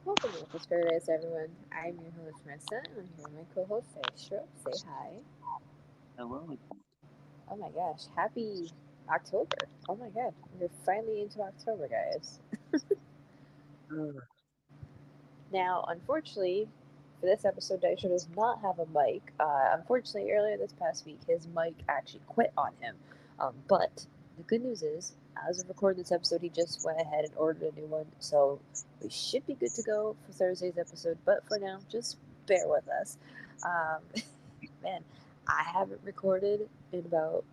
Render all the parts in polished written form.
Welcome to Office Paradise, everyone. I'm your host, Marissa, and I'm here with my co-host, Dystro. Say hi. Hello. Oh my gosh, happy October. Oh my god, we're finally into October, guys. Uh, Now, unfortunately, for this episode, Dystro does not have a mic. Unfortunately, earlier this past week, his mic actually quit on him. But the good news is, as of recording this episode, he just went ahead and ordered a new one, so we should be good to go for Thursday's episode. But for now, just bear with us. Um, man, I haven't recorded in about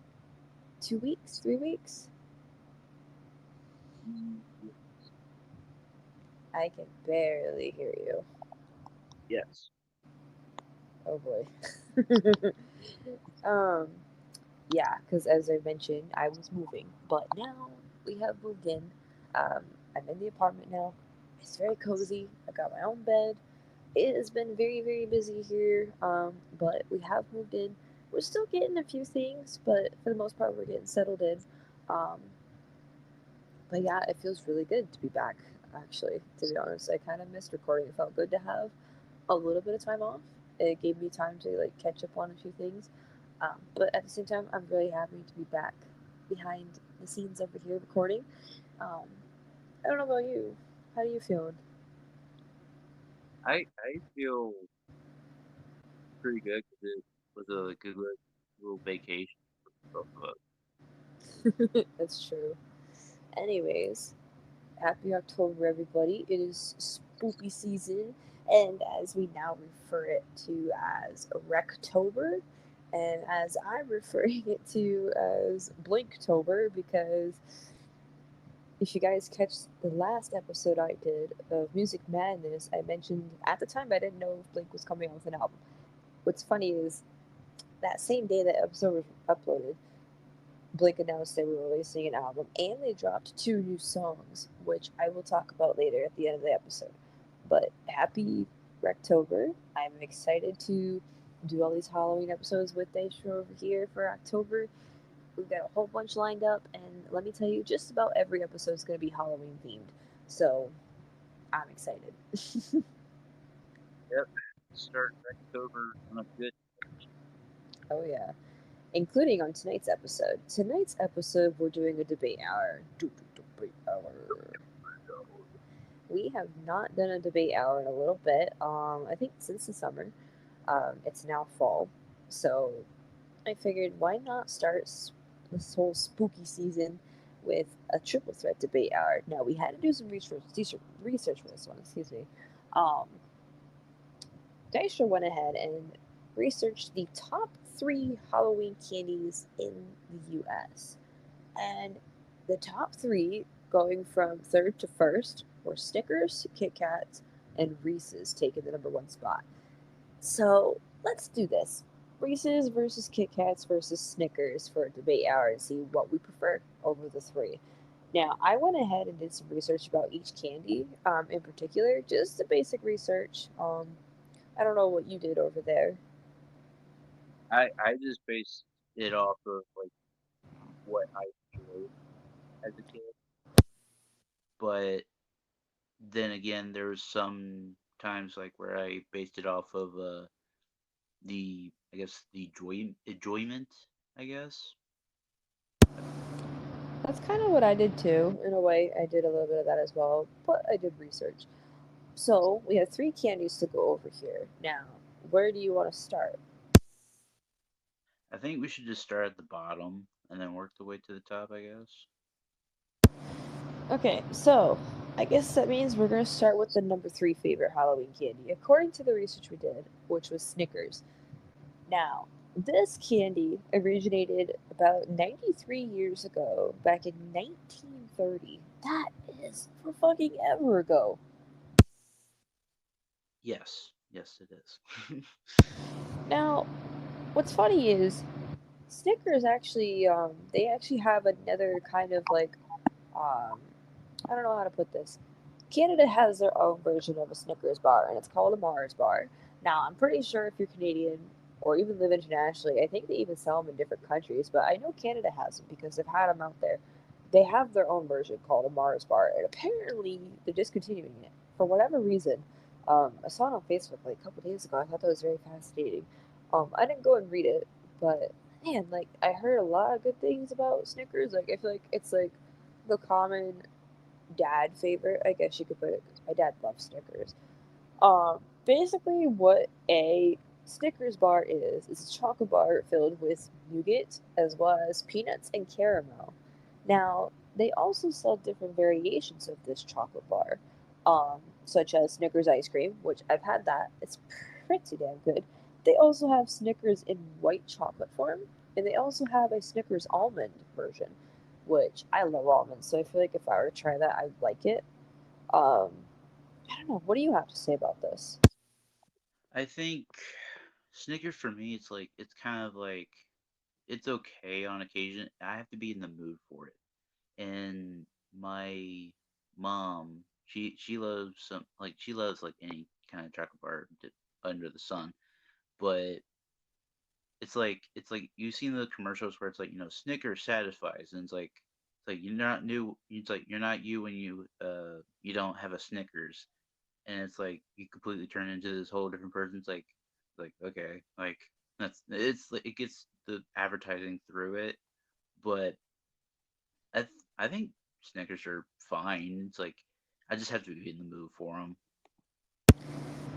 2 weeks, 3 weeks. mm, I can barely hear you. yes. Oh boy. um, yeah, because as I mentioned, I was moving, but now we have moved in. Um, I'm in the apartment now. It's very cozy. I got my own bed. It has been very, very busy here, but we have moved in. We're still getting a few things, but for the most part, we're getting settled in. Um, but yeah, it feels really good to be back, actually, to be honest. I kind of missed recording. It felt good to have a little bit of time off. It gave me time to like catch up on a few things. But at the same time, I'm really happy to be back behind the scenes over here recording. Um, I don't know about you. How do you feel? I feel pretty good because it was a good little vacation for both of us. That's true. Anyways, happy October, everybody. It is spooky season, and as we now refer it to as Rectober, and as I'm referring it to as Blinktober, because if you guys catch the last episode I did of Music Madness, I mentioned at the time I didn't know if Blink was coming out with an album. What's funny is that same day that episode was uploaded, Blink announced they were releasing an album and they dropped two new songs, which I will talk about later at the end of the episode. But happy Rectober. I'm excited to do all these Halloween episodes with Daisha over here for October. We've got a whole bunch lined up, and let me tell you, just about every episode is going to be Halloween themed. So I'm excited. Yep. Start October on a good. Oh, yeah. Including on tonight's episode. Tonight's episode, we're doing a debate hour. Debate hour. We have not done a debate hour in a little bit. I think since the summer. It's now fall, so I figured why not start this whole spooky season with a triple threat debate hour. Now we had to do some research for this one. Excuse me. Um, Daisha went ahead and researched the top three Halloween candies in the U.S. And the top three, going from third to first, were Snickers, Kit Kats, and Reese's, taking the number one spot. So let's do this. Reese's versus Kit Kats versus Snickers for a debate hour and see what we prefer over the three. Now, I went ahead and did some research about each candy in particular, just the basic research. I don't know what you did over there. I just based it off of like what I enjoyed as a kid, but then again, there was some times like where I based it off of the I guess the enjoyment. I guess. That's kind of what I did too. In a way, I did a little bit of that as well, but I did research. So we have three candies to go over here. Now, where do you want to start? I think we should just start at the bottom and then work the way to the top. I guess. Okay, so I guess that means we're going to start with the number three favorite Halloween candy, according to the research we did, which was Snickers. Now, this candy originated about 93 years ago, back in 1930. That is for fucking ever ago. Yes. Yes, it is. Now, what's funny is Snickers actually, they actually have another kind of like, um, I don't know how to put this. Canada has their own version of a Snickers bar, and it's called a Mars bar. Now, I'm pretty sure if you're Canadian or even live internationally, I think they even sell them in different countries, but I know Canada has them because they've had them out there. They have their own version called a Mars bar, and apparently they're discontinuing it. for whatever reason, I saw it on Facebook like a couple days ago. I thought that was very fascinating. I didn't go and read it, but man, like I heard a lot of good things about Snickers. Like I feel like it's like the common dad favorite, I guess you could put it, because my dad loves Snickers. Basically, what a Snickers bar is a chocolate bar filled with nougat as well as peanuts and caramel. Now, they also sell different variations of this chocolate bar, such as Snickers ice cream, which I've had that. It's pretty damn good. They also have Snickers in white chocolate form, and they also have a Snickers almond version, which I love almonds, so I feel like if I were to try that, I'd like it. Um, I don't know. What do you have to say about this? I think Snickers for me, it's kind of like it's okay on occasion. I have to be in the mood for it. And my mom, she loves she loves like any kind of chocolate bar under the sun. But it's like you've seen the commercials where it's like Snickers satisfies, and it's like you're not new. It's like you're not you when you don't have a Snickers, and it's like you completely turn into this whole different person. It's like okay, like it gets the advertising through it, but I think Snickers are fine. It's like I just have to be in the mood for them.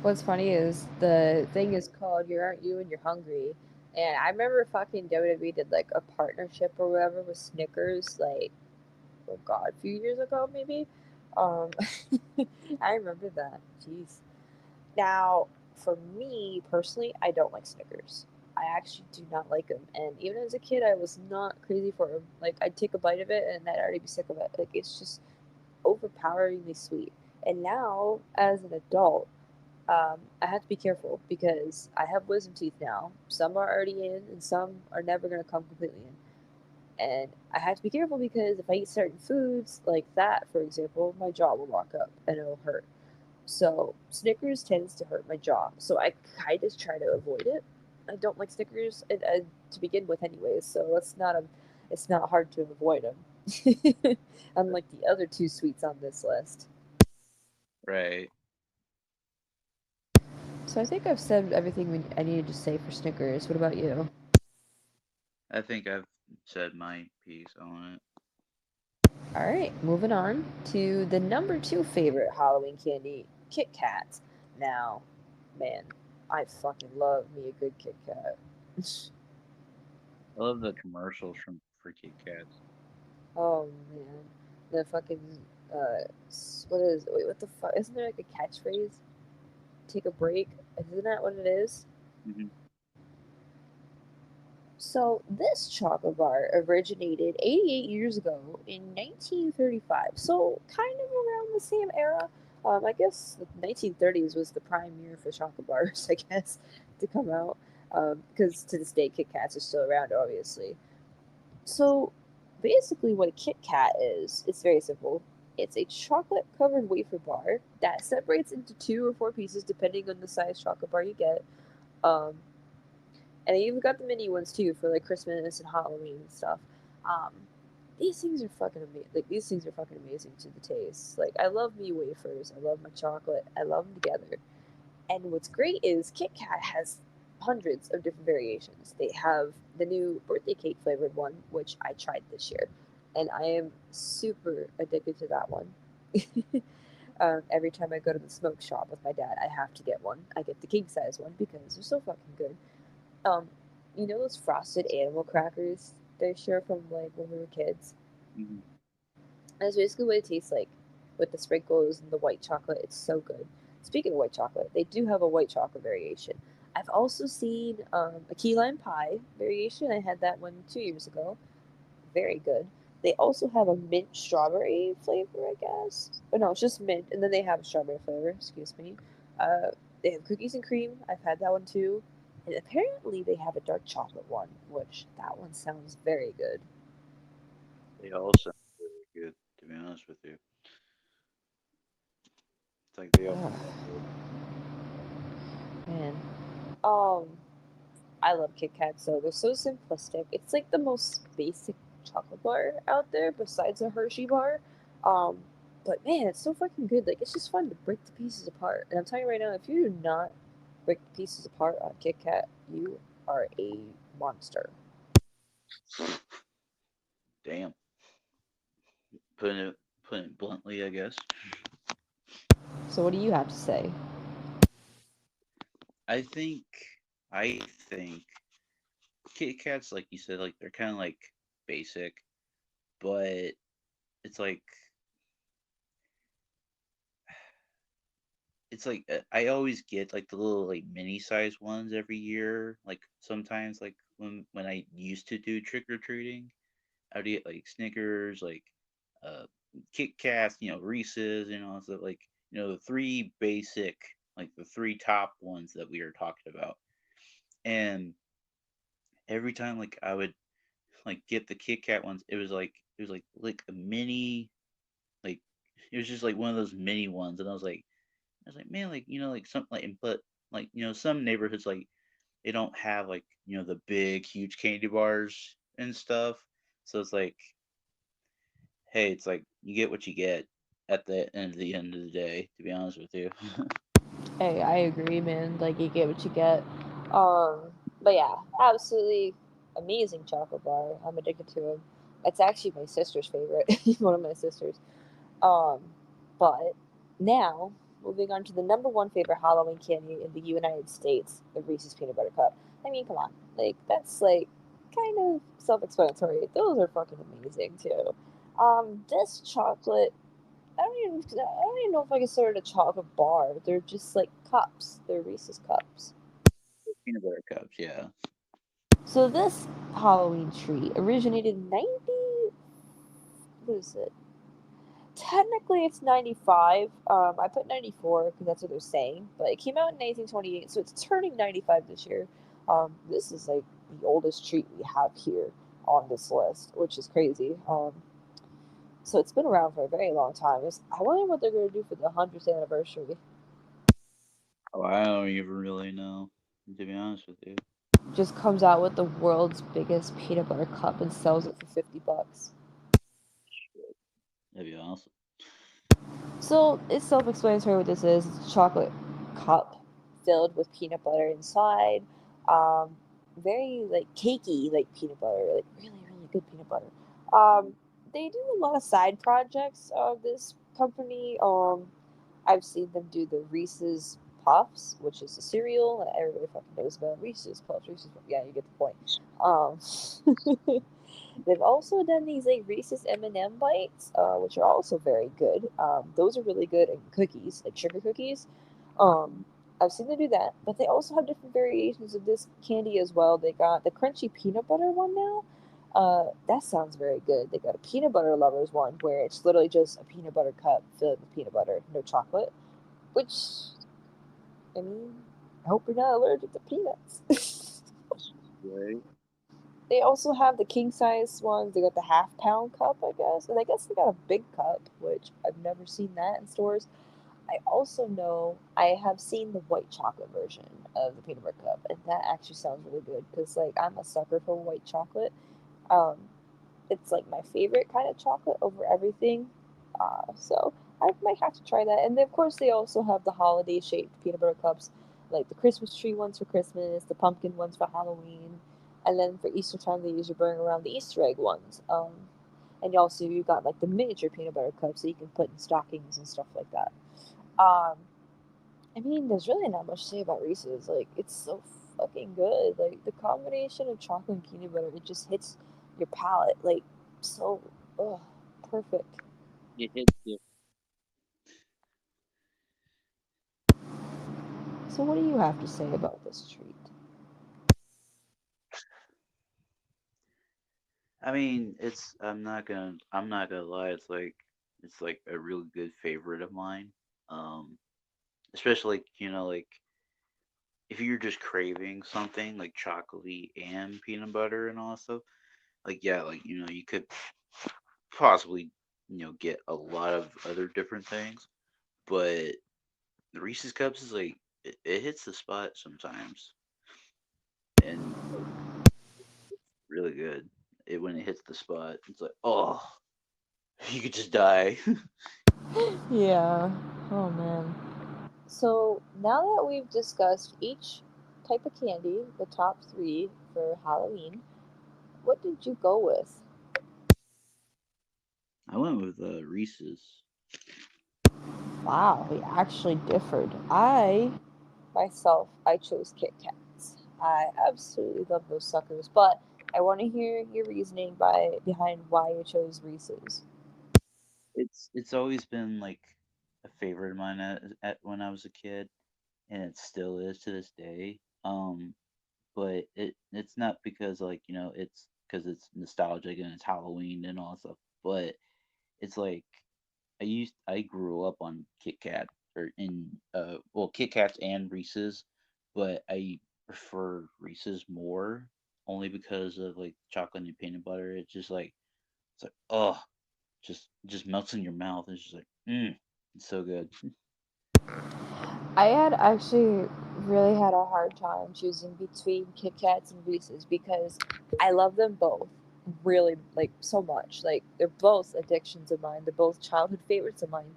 What's funny is the thing is called "You Aren't You and You're Hungry," and I remember fucking WWE did like a partnership or whatever with Snickers, like oh god, a few years ago maybe. Um, I remember that. Jeez. Now, for me personally, I don't like Snickers. I actually do not like them, and even as a kid, I was not crazy for them. Like I'd take a bite of it and I'd already be sick of it. Like it's just overpoweringly sweet. And now, as an adult, I have to be careful because I have wisdom teeth now. Some are already in, and some are never going to come completely in. And I have to be careful because if I eat certain foods, like that, for example, my jaw will lock up and it'll hurt. So Snickers tends to hurt my jaw. So I kind of try to avoid it. I don't like Snickers to begin with, anyways. So it's not hard to avoid them. Unlike the other two sweets on this list. Right. So I think I've said everything I needed to say for Snickers. What about you? I think I've said my piece on it. All right, moving on to the number two favorite Halloween candy, Kit Kat. Now, man, I fucking love me a good Kit Kat. I love the commercials from for Kit Kats. Oh man, the fucking what is wait what the fuck? Isn't there like a catchphrase? Take a break. Isn't that what it is? Hmm. So this chocolate bar originated 88 years ago in 1935. So kind of around the same era. I guess the 1930s was the prime year for chocolate bars, I guess, to come out. Because to this day, Kit Kats are still around, obviously. So basically, what a Kit Kat is, it's very simple. It's a chocolate covered wafer bar that separates into two or four pieces depending on the size chocolate bar you get. Um, and they even got the mini ones too for like Christmas and Halloween and stuff. Um, these things are fucking amazing. Like these things are fucking amazing to the taste. Like I love me wafers. I love my chocolate. I love them together. And what's great is Kit Kat has hundreds of different variations. They have the new birthday cake flavored one, which I tried this year, and I am super addicted to that one. Every time I go to the smoke shop with my dad, I have to get one. I get the king size one because they're so fucking good. Um, you know those frosted animal crackers they share from like when we were kids? Hmm. That's basically what it tastes like with the sprinkles and the white chocolate. It's so good. Speaking of white chocolate, they do have a white chocolate variation. I've also seen a key lime pie variation. I had that one 2 years ago. Very good. They also have a mint strawberry flavor, I guess. Oh no, it's just mint, and then they have a strawberry flavor. Excuse me. Uh, they have cookies and cream. I've had that one too. And apparently they have a dark chocolate one, which that one sounds very good. They all sound really good, to be honest with you. It's like they all Oh sound good. man. Um, I love Kit Kats though. They're so simplistic. It's like the most basic chocolate bar out there besides a Hershey bar. Um, But man, it's so fucking good. Like it's just fun to break the pieces apart. And I'm telling you right now, if you do not break the pieces apart on Kit Kat, you are a monster. Damn. Putting it putting it bluntly, I guess. So what do you have to say? I think I think Kit Kats, like you said, like they're kind of like basic, but it's like I always get like the little like mini size ones every year. Like sometimes like when I used to do trick or treating, I'd get like Snickers, like uh Kit Kats, Reese's, so like the three basic, like the three top ones that we were talking about. And every time like I would like get the Kit Kat ones, it was like a mini, like it was just like one of those mini ones, and I was like, man, like like something like, but like some neighborhoods like they don't have like the big huge candy bars and stuff, so it's like, hey, it's like you get what you get at the end of the day. To be honest with you, Hey, I agree, man. Like you get what you get. Um, but yeah, absolutely amazing chocolate bar. I'm addicted to him. It's actually my sister's favorite. One of my sisters. Um, but now moving on to the number one favorite Halloween candy in the United States, the Reese's peanut butter cup. I mean, come on, like that's like kind of self-explanatory. Those are fucking amazing too. This chocolate I don't even know if I consider it a chocolate bar. They're just like cups. They're Reese's cups. peanut butter cups, yeah. So this Halloween treat originated in 90. What is it? Technically, it's 95. I put 94 because that's what they're saying, but it came out in 1928, so it's turning 95 this year. This is like the oldest treat we have here on this list, which is crazy. So it's been around for a very long time. I wonder what they're going to do for the 100th anniversary. Oh, I don't even really know, to be honest with you. Just comes out with the world's biggest peanut butter cup and sells it for $50. That'd be awesome. So it's self-explanatory what this is. It's a chocolate cup filled with peanut butter inside. Um, very like cakey, like peanut butter, like really, really good peanut butter. They do a lot of side projects of this company. I've seen them do the Reese's Puffs, which is a cereal that everybody fucking knows about. Reese's Puffs, Reese's Puffs. Yeah, you get the point. Um, they've also done these like Reese's M&M bites, which are also very good. Those are really good, and cookies, like sugar cookies. Um, I've seen them do that, but they also have different variations of this candy as well. They got the crunchy peanut butter one now. That sounds very good. They got a peanut butter lovers one where it's literally just a peanut butter cup filled with peanut butter, no chocolate. Which, I mean, I hope you're not allergic to peanuts. Right? They also have the king size ones. They got the half-pound cup, I guess, and I guess they got a big cup, which I've never seen that in stores. I also know I have seen the white chocolate version of the peanut butter cup, and that actually sounds really good because like I'm a sucker for white chocolate. Um, it's like my favorite kind of chocolate over everything. So I might have to try that. And then, of course, they also have the holiday shaped peanut butter cups, like the Christmas tree ones for Christmas, the pumpkin ones for Halloween, and then for Easter time they usually bring around the Easter egg ones. And also you got like the miniature peanut butter cups that you can put in stockings and stuff like that. Um, I mean, there's really not much to say about Reese's. Like, it's so fucking good. Like, the combination of chocolate and peanut butter, it just hits your palate. Like, so, ugh, perfect. It hits different. So, what do you have to say about this treat? I mean, I'm not gonna lie, it's like a really good favorite of mine. Um, Especially like, like if you're just craving something like chocolatey and peanut butter and all that stuff, like yeah, like you could possibly get a lot of other different things, but the Reese's cups is like it hits the spot sometimes, and like really good. It when it hits the spot, it's like, oh, you could just die. Yeah. Oh man. So now that we've discussed each type of candy, the top three for Halloween, what did you go with? I went with Reese's. Wow, we actually differed. I chose Kit Kats. I absolutely love those suckers, but I want to hear your reasoning behind why you chose Reese's. It's always been like a favorite of mine at when I was a kid, and it still is to this day. But it's not because like it's because it's nostalgic and it's Halloween and all that stuff. But it's like I grew up on Kit Kat or in Kit Kats and Reese's, but I prefer Reese's more only because of like chocolate and peanut butter. It's like oh just melts in your mouth. It's just like it's so good. I had actually really had a hard time choosing between Kit Kats and Reese's because I love them both really like so much. Like they're both addictions of mine. They're both childhood favorites of mine.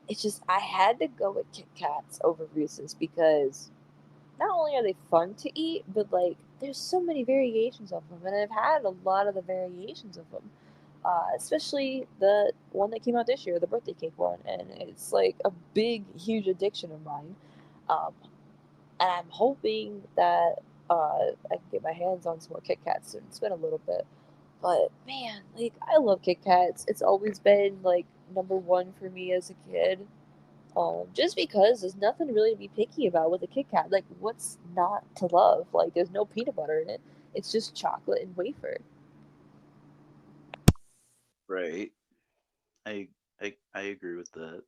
It's just I had to go with Kit Kats over Reese's because not only are they fun to eat, but like there's so many variations of them, and I've had a lot of the variations of them. Especially the one that came out this year, the birthday cake one, and it's like a big, huge addiction of mine. Um, and I'm hoping that I can get my hands on some more Kit Kats soon. It's been a little bit, but man, like I love Kit Kats. It's always been like number one for me as a kid. Just because there's nothing really to be picky about with a Kit Kat. Like, what's not to love? Like, there's no peanut butter in it. It's just chocolate and wafer. Right. I I agree with that.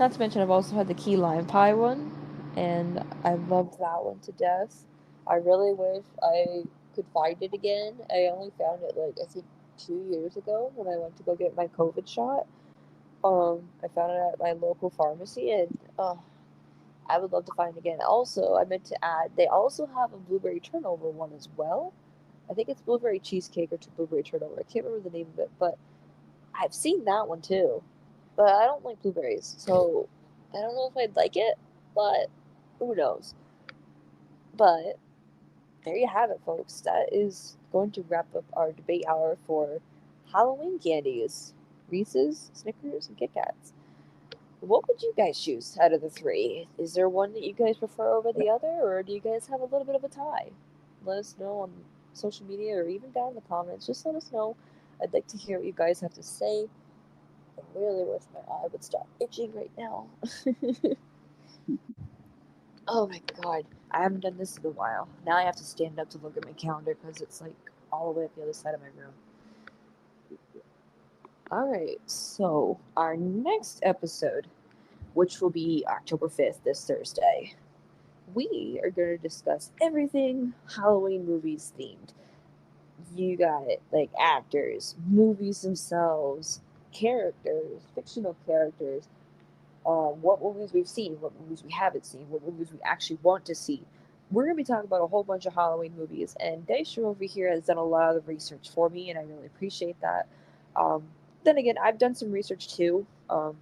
Not to mention, I've also had the key lime pie one, and I loved that one to death. I really wish I could find it again. I only found it like I think 2 years ago when I went to go get my COVID shot. I found it at my local pharmacy, and I would love to find it again. Also, I meant to add they also have a blueberry turnover one as well. I think it's blueberry cheesecake or blueberry turnover. I can't remember the name of it, but I've seen that one too. But I don't like blueberries, so I don't know if I'd like it, but who knows. But there you have it, folks. That is going to wrap up our debate hour for Halloween candies, Reese's, Snickers, and Kit Kats. What would you guys choose out of the three? Is there one that you guys prefer over the other, or do you guys have a little bit of a tie? Let us know on social media or even down in the comments. Just let us know. I'd like to hear what you guys have to say. I really wish my eye would stop itching right now. Oh my god, I haven't done this in a while. Now I have to stand up to look at my calendar because it's like all the way up the other side of my room. Alright, so our next episode, which will be October 5th, this Thursday, we are going to discuss everything Halloween movies themed. You got it, like actors, movies themselves, characters, fictional characters, what movies we've seen, what movies we haven't seen, what movies we actually want to see. We're going to be talking about a whole bunch of Halloween movies, and Dystro over here has done a lot of the research for me, and I really appreciate that. Um, then again, I've done some research too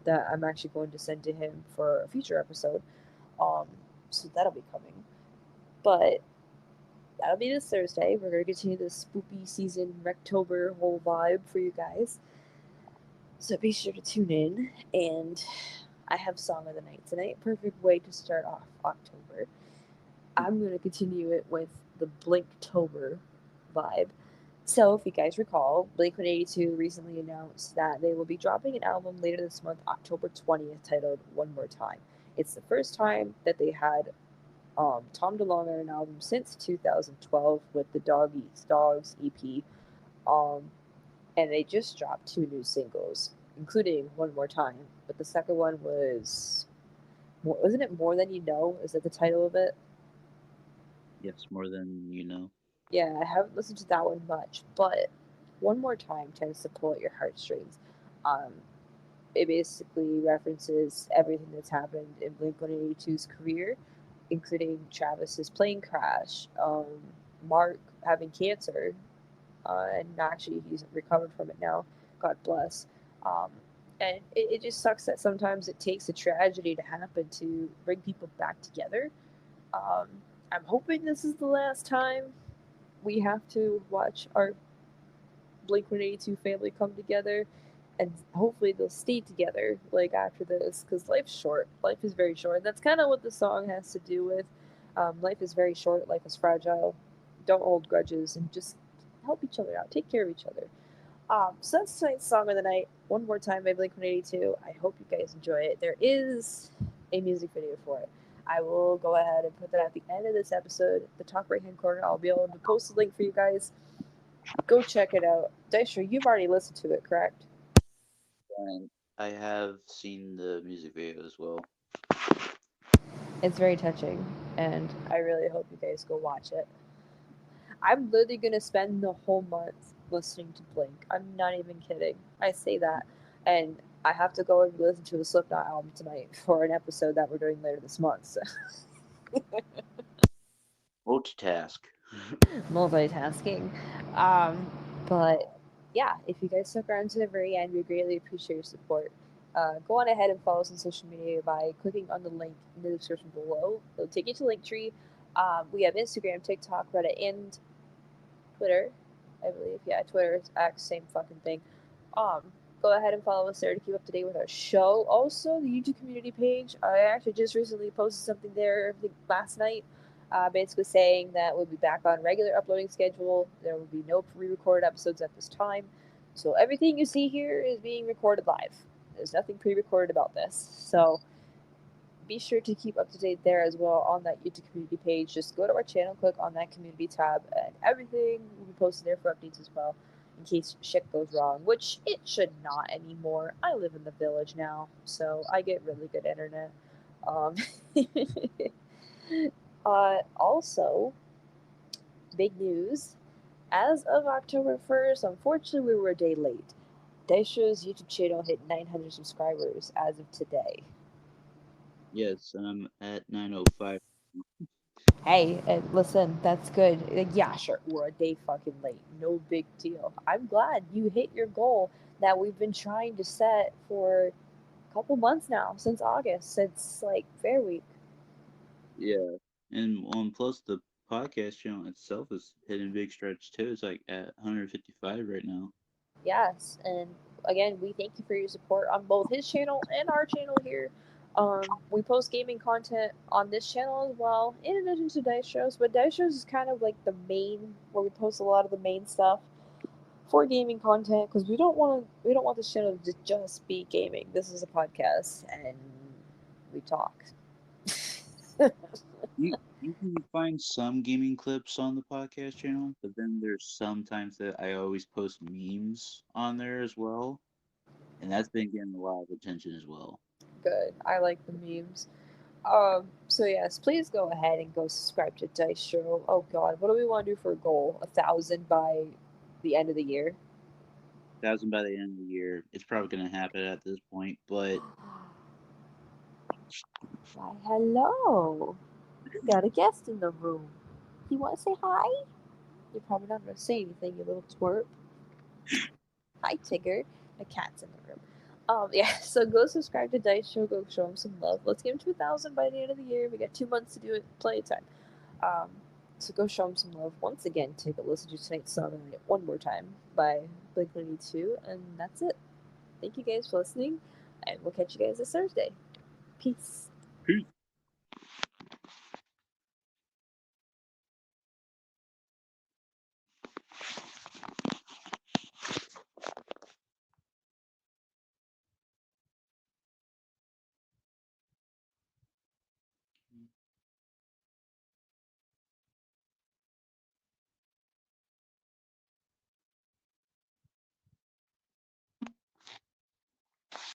that I'm actually going to send to him for a future episode. Um, so that'll be coming. But that'll be this Thursday. We're going to continue this spooky season, Rectober whole vibe for you guys. So be sure to tune in. And I have Song of the Night tonight. Perfect way to start off October. I'm going to continue it with the Blinktober vibe. So, if you guys recall, Blink 182 recently announced that they will be dropping an album later this month, October 20th, titled One More Time. It's the first time that they had Tom DeLonge on an album since 2012 with the Dog Eats Dogs EP. Um, and they just dropped two new singles, including One More Time. But the second one was, wasn't it More Than You Know? Is that the title of it? Yes, more than you know. Yeah, I haven't listened to that one much, but One More Time tends to pull at your heartstrings. Um, it basically references everything that's happened in Blink 182's career, including Travis's plane crash, Mark having cancer, and actually he's recovered from it now. God bless. Um, And it just sucks that sometimes it takes a tragedy to happen to bring people back together. Um, I'm hoping this is the last time we have to watch our Blink 182 family come together, and hopefully they'll stay together like after this, because life's short. Life is very short. That's kind of what the song has to do with. Life is very short. Life is fragile. Don't hold grudges and just help each other out. Take care of each other. So that's tonight's song of the night. One more time by Blink 182. I hope you guys enjoy it. There is a music video for it. I will go ahead and put that at the end of this episode. The top right hand corner, I'll be able to post a link for you guys. Go check it out. Dystro, you've already listened to it, correct? And I have seen the music video as well. It's very touching, and I really hope you guys go watch it. I'm literally gonna spend the whole month listening to Blink. I'm not even kidding. I say that, and I have to go and listen to the Slipknot album tonight for an episode that we're doing later this month. So. Multitask. Multitasking. Um, but yeah, if you guys stuck around to the very end, we greatly appreciate your support. Go on ahead and follow us on social media by clicking on the link in the description below. It'll take you to Linktree. We have Instagram, TikTok, Reddit, and Twitter, I believe. Yeah, Twitter is same fucking thing. Um, Go ahead and follow us there to keep up to date with our show. Also, the YouTube community page. I actually just recently posted something there, I think last night, basically saying that we'll be back on regular uploading schedule. There will be no pre-recorded episodes at this time. So everything you see here is being recorded live. There's nothing pre-recorded about this. So be sure to keep up to date there as well on that YouTube community page. Just go to our channel, click on that community tab, and everything will be posted there for updates as well in case shit goes wrong, which it should not anymore. I live in the village now, so I get really good internet. Um, also, big news. As of October 1st, unfortunately, we were a day late. Daisho's YouTube channel hit 900 subscribers as of today. Yes, and I'm at 9:05. Hey, listen, that's good. Yeah, sure, we're a day fucking late. No big deal. I'm glad you hit your goal that we've been trying to set for a couple months now, since August, since like Fair Week. Yeah, and plus the podcast channel itself is hitting big stretch too. It's like at 155 right now. Yes, and again, we thank you for your support on both his channel and our channel here. We post gaming content on this channel as well, in addition to Dice Shows. But Dice Shows is kind of like the main where we post a lot of the main stuff for gaming content because we don't want this channel to just be gaming. This is a podcast and we talk. You can find some gaming clips on the podcast channel, but then there's sometimes that I always post memes on there as well, and that's been getting a lot of attention as well. Good. I like the memes. So yes, please go ahead and go subscribe to Dice Show. Oh God, what do we want to do for a goal? 1,000 by the end of the year. 1,000 by the end of the year. It's probably going to happen at this point, but Why, hello. We got a guest in the room. You want to say hi? You're probably not going to say anything, you little twerp. Hi, Tigger. The cat's in the room. Yeah, so go subscribe to Dice Show. Go show him some love. Let's get him to 1,000 by the end of the year. We got 2 months to do it. Plenty of time. Um, so go show him some love. Once again, take a listen to tonight's song one more time by Blink 182. And that's it. Thank you guys for listening. And we'll catch you guys this Thursday. Peace. peace.